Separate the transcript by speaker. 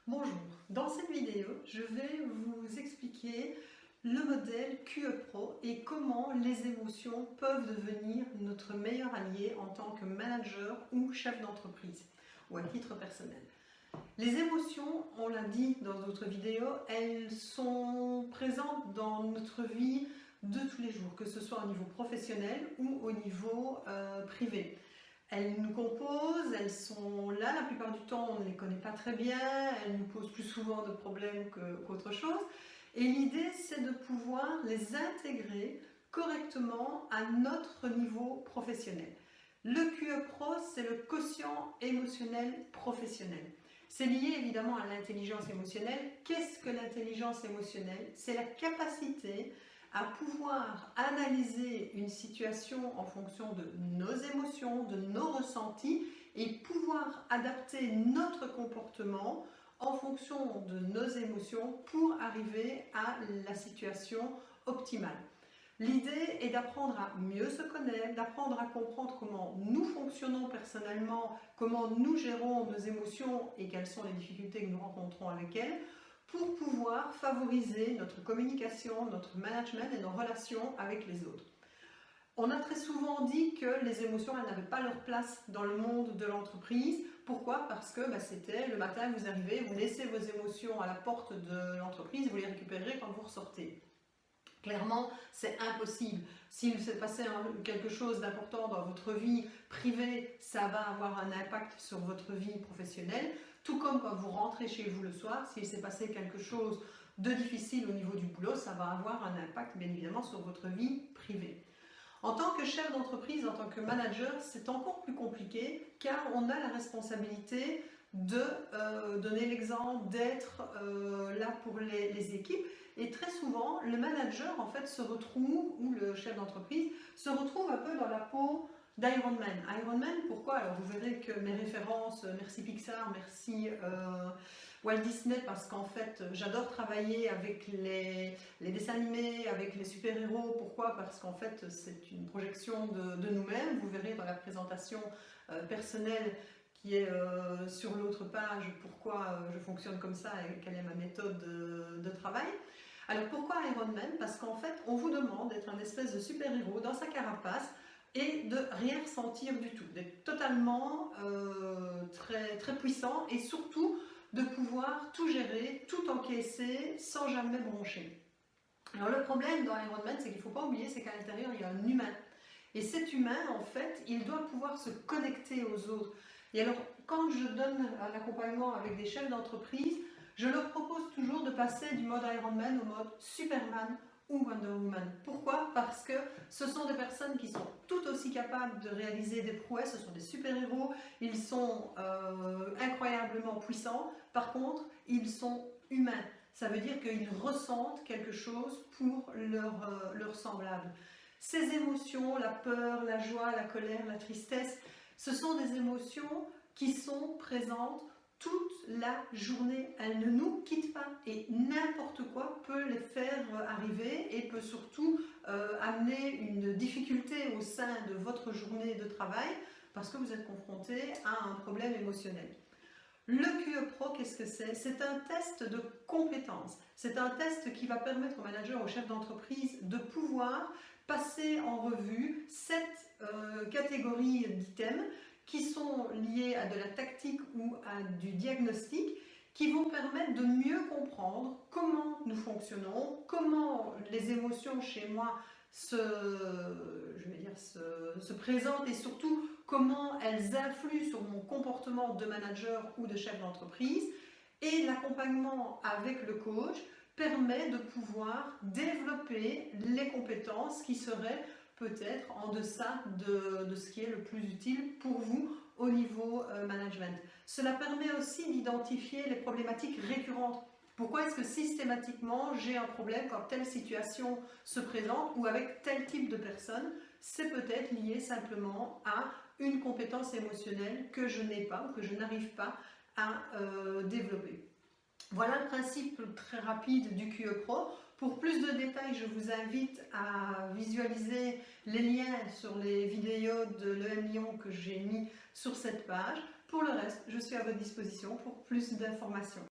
Speaker 1: Bonjour, dans cette vidéo, je vais vous expliquer le modèle QE Pro et comment les émotions peuvent devenir notre meilleur allié en tant que manager ou chef d'entreprise ou à titre personnel. Les émotions, on l'a dit dans d'autres vidéos, elles sont présentes dans notre vie de tous les jours, que ce soit au niveau professionnel ou au niveau privé. Elles nous composent, elles sont là, la plupart du temps on ne les connaît pas très bien, elles nous posent plus souvent de problèmes qu'autre chose. Et l'idée c'est de pouvoir les intégrer correctement à notre niveau professionnel. Le QE Pro, c'est le quotient émotionnel professionnel. C'est lié évidemment à l'intelligence émotionnelle. Qu'est-ce que l'intelligence émotionnelle? C'est la capacité à pouvoir analyser une situation en fonction de nos émotions, de nos ressentis et pouvoir adapter notre comportement en fonction de nos émotions pour arriver à la situation optimale. L'idée est d'apprendre à mieux se connaître, d'apprendre à comprendre comment nous fonctionnons personnellement, comment nous gérons nos émotions et quelles sont les difficultés que nous rencontrons avec elles, pour pouvoir favoriser notre communication, notre management et nos relations avec les autres. On a très souvent dit que les émotions n'avaient pas leur place dans le monde de l'entreprise. Pourquoi? Parce que c'était le matin, vous arrivez, vous laissez vos émotions à la porte de l'entreprise, vous les récupérez quand vous ressortez. Clairement, c'est impossible. S'il s'est passé quelque chose d'important dans votre vie privée, ça va avoir un impact sur votre vie professionnelle. Tout comme quand vous rentrez chez vous le soir, s'il s'est passé quelque chose de difficile au niveau du boulot, ça va avoir un impact bien évidemment sur votre vie privée. En tant que chef d'entreprise, en tant que manager, c'est encore plus compliqué car on a la responsabilité de donner l'exemple, d'être là pour les équipes. Et très souvent, le manager en fait se retrouve, ou le chef d'entreprise, se retrouve un peu dans la peau d'Iron Man. Iron Man, pourquoi? Alors vous verrez que mes références, merci Pixar, merci Walt Disney, parce qu'en fait j'adore travailler avec les dessins animés, avec les super-héros. Pourquoi? Parce qu'en fait c'est une projection de nous-mêmes. Vous verrez dans la présentation personnelle qui est sur l'autre page pourquoi je fonctionne comme ça et quelle est ma méthode de travail. Alors pourquoi Iron Man? Parce qu'en fait on vous demande d'être un espèce de super-héros dans sa carapace et de rien ressentir du tout, d'être totalement très puissant et surtout de pouvoir tout gérer, tout encaisser sans jamais broncher. Alors le problème dans Iron Man, c'est qu'il ne faut pas oublier, c'est qu'à l'intérieur il y a un humain. Et cet humain, en fait, il doit pouvoir se connecter aux autres. Et alors, quand je donne un accompagnement avec des chefs d'entreprise, je leur propose toujours de passer du mode Iron Man au mode Superman ou Wonder Woman. Pourquoi? Parce que ce sont des personnes qui sont tout aussi capables de réaliser des prouesses, ce sont des super-héros, ils sont incroyablement puissants, par contre, ils sont humains. Ça veut dire qu'ils ressentent quelque chose pour leurs semblables. Ces émotions, la peur, la joie, la colère, la tristesse, ce sont des émotions qui sont présentes toute la journée. Elles ne nous quittent pas et n'importe quoi peut les faire arriver et peut surtout amener une difficulté au sein de votre journée de travail parce que vous êtes confronté à un problème émotionnel. Le QE Pro, qu'est-ce que c'est? C'est un test de compétences. C'est un test qui va permettre au manager, au chef d'entreprise de pouvoir passer en revue 7 catégories d'items qui sont liés à de la tactique ou à du diagnostic, qui vont permettre de mieux comprendre comment nous fonctionnons, comment les émotions chez moi se présentent et surtout comment elles influent sur mon comportement de manager ou de chef d'entreprise. Et l'accompagnement avec le coach permet de pouvoir développer les compétences qui seraient peut-être en deçà de ce qui est le plus utile pour vous au niveau management. Cela permet aussi d'identifier les problématiques récurrentes. Pourquoi est-ce que systématiquement j'ai un problème quand telle situation se présente ou avec tel type de personne? C'est peut-être lié simplement à une compétence émotionnelle que je n'ai pas ou que je n'arrive pas à développer. Voilà le principe très rapide du QE Pro. Pour plus de détails, je vous invite à visualiser les liens sur les vidéos de l'EM Lyon que j'ai mis sur cette page. Pour le reste, je suis à votre disposition pour plus d'informations.